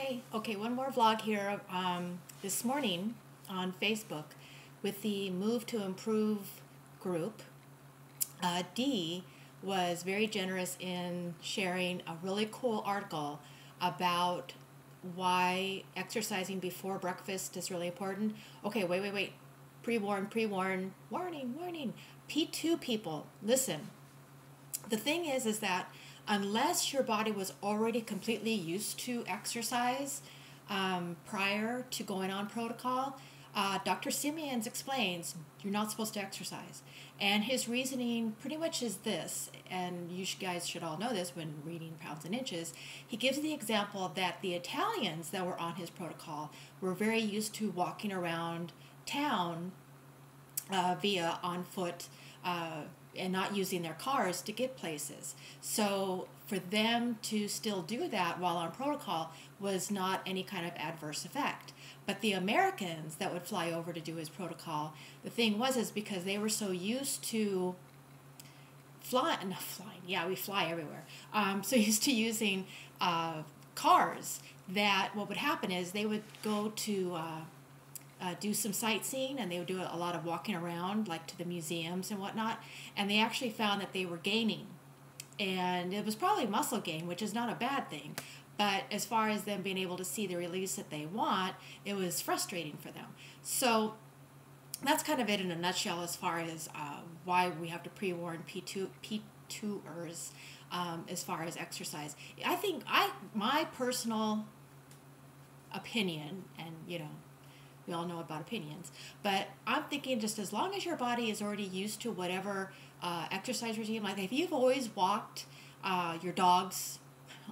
Hi. Okay, one more vlog here. This morning on Facebook with the Move to Improve group, Dee was very generous in sharing a really cool article about why exercising before breakfast is really important. Okay, wait. Pre-warn, warning. P2 people, listen. The thing is that unless your body was already completely used to exercise prior to going on protocol, Dr. Simeons explains you're not supposed to exercise. And his reasoning pretty much is this, and you guys should all know this when reading Pounds and Inches. He gives the example that the Italians that were on his protocol were very used to walking around town via on foot and not using their cars to get places. So for them to still do that while on protocol was not any kind of adverse effect. But the Americans that would fly over to do his protocol, the thing was because they were so used to flying, yeah, we fly everywhere, so used to using cars, that what would happen is they would go to do some sightseeing, and they would do a lot of walking around, like to the museums and whatnot, and they actually found that they were gaining. And it was probably muscle gain, which is not a bad thing, but as far as them being able to see the release that they want, it was frustrating for them. So that's kind of it in a nutshell as far as why we have to pre-warn P2ers as far as exercise. I think my personal opinion, and we all know about opinions, but I'm thinking just as long as your body is already used to whatever exercise regime, like if you've always walked your dogs,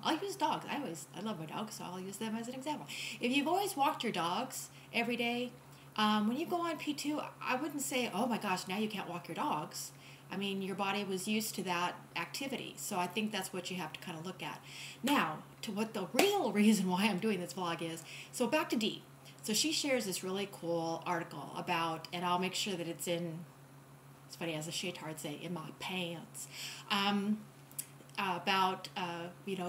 I'll use dogs. I love my dogs, so I'll use them as an example. If you've always walked your dogs every day, when you go on P2, I wouldn't say, oh my gosh, now you can't walk your dogs. I mean, your body was used to that activity, so I think that's what you have to kind of look at. Now, to what the real reason why I'm doing this vlog is, so back to Dee. So she shares this really cool article about, and I'll make sure that it's it's funny, as a shaitard say, in my pants, about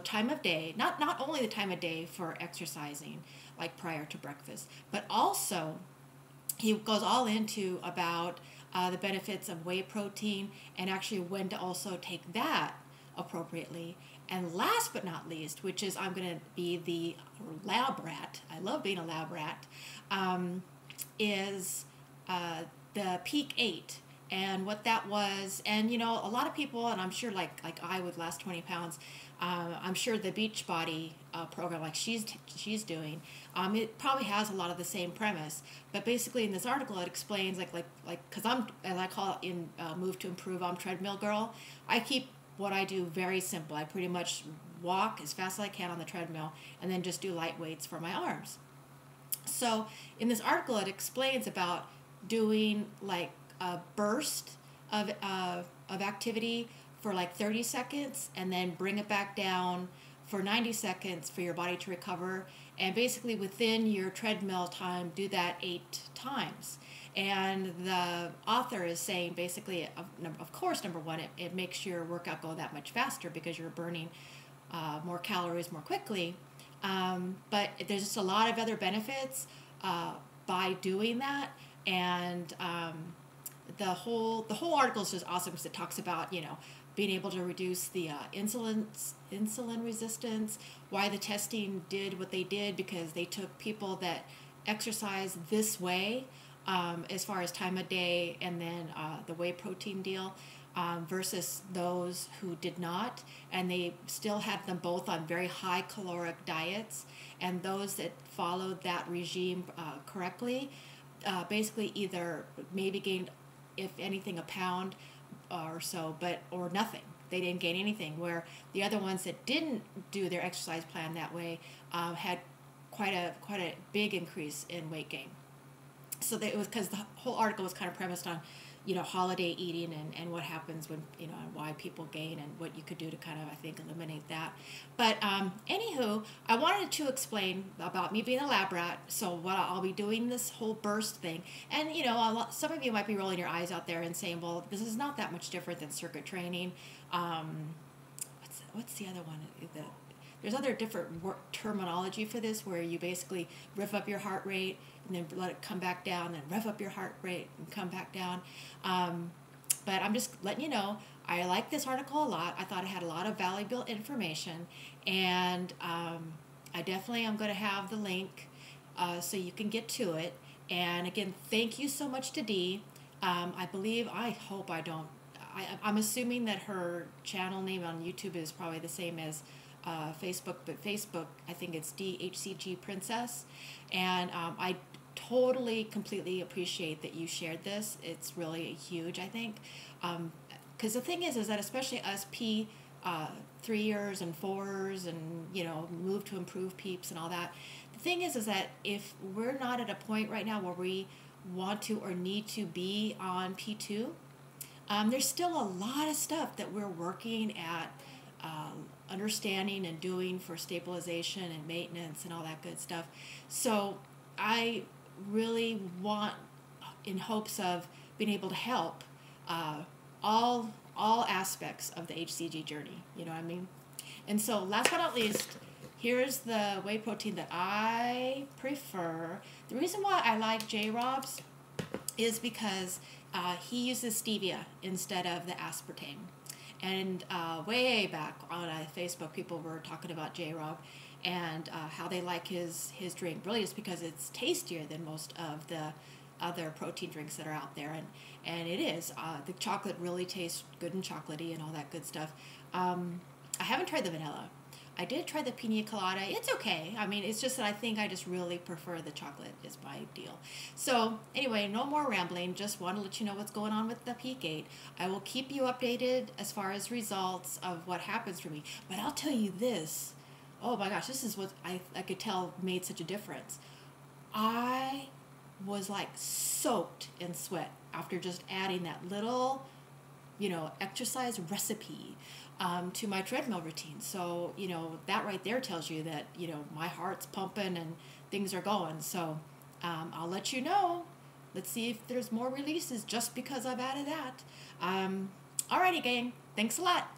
time of day, not only the time of day for exercising, like prior to breakfast, but also he goes all into about the benefits of whey protein, and actually when to also take that appropriately. And last but not least, which is I'm going to be the lab rat, I love being a lab rat, is the Peak 8 and what that was. And a lot of people, and I'm sure like I with Last 20 Pounds, I'm sure the Beachbody program like she's doing, it probably has a lot of the same premise. But basically in this article it explains like because I'm, as I call it in Move to Improve, I'm treadmill girl. I keep what I do very simple. I pretty much walk as fast as I can on the treadmill and then just do light weights for my arms. So in this article it explains about doing like a burst of activity for like 30 seconds and then bring it back down for 90 seconds for your body to recover, and basically within your treadmill time do that 8 times. And the author is saying basically, of course, number one, it makes your workout go that much faster because you're burning more calories more quickly. But there's just a lot of other benefits by doing that. And the whole article is just awesome because it talks about being able to reduce the insulin resistance, why the testing did what they did, because they took people that exercise this way, as far as time of day and then the whey protein deal, versus those who did not, and they still had them both on very high caloric diets, and those that followed that regime correctly basically either maybe gained, if anything, a pound or so, or nothing. They didn't gain anything, where the other ones that didn't do their exercise plan that way had quite a big increase in weight gain. So it was because the whole article was kind of premised on, holiday eating and what happens when, and why people gain and what you could do to kind of, I think, eliminate that. But anywho, I wanted to explain about me being a lab rat. So what I'll be doing this whole burst thing. And, some of you might be rolling your eyes out there and saying, well, this is not that much different than circuit training. What's the other one? there's other different terminology for this, where you basically rev up your heart rate and then let it come back down, then rev up your heart rate and come back down. But I'm just letting you know, I like this article a lot. I thought it had a lot of valuable information, and I definitely am going to have the link so you can get to it. And again, thank you so much to Dee. I'm assuming that her channel name on YouTube is probably the same as Facebook, but Facebook, I think it's HCG Princess. And I totally, completely appreciate that you shared this. It's really huge, I think. Because the thing is that especially us P3ers and 4ers and, you know, move to improve peeps and all that, the thing is that if we're not at a point right now where we want to or need to be on P2, there's still a lot of stuff that we're working at understanding and doing for stabilization and maintenance and all that good stuff. So I really want, in hopes of being able to help all aspects of the HCG journey, you know what I mean? And so last but not least, here's the whey protein that I prefer. The reason why I like J-Rob's is because he uses stevia instead of the aspartame. And way back on Facebook, people were talking about J-Rob and how they like his drink. Really, it's because it's tastier than most of the other protein drinks that are out there. And it is. The chocolate really tastes good and chocolatey and all that good stuff. I haven't tried the vanilla. I did try the pina colada. It's okay. I mean, it's just that I think I just really prefer the chocolate is my deal. So anyway, no more rambling. Just want to let you know what's going on with the Peak 8. I will keep you updated as far as results of what happens for me. But I'll tell you this. Oh my gosh, this is what I could tell made such a difference. I was like soaked in sweat after just adding that little, you know, exercise recipe to my treadmill routine. So, you know, that right there tells you that, you know, my heart's pumping and things are going. So I'll let you know. Let's see if there's more releases just because I've added that. Alrighty, gang. Thanks a lot.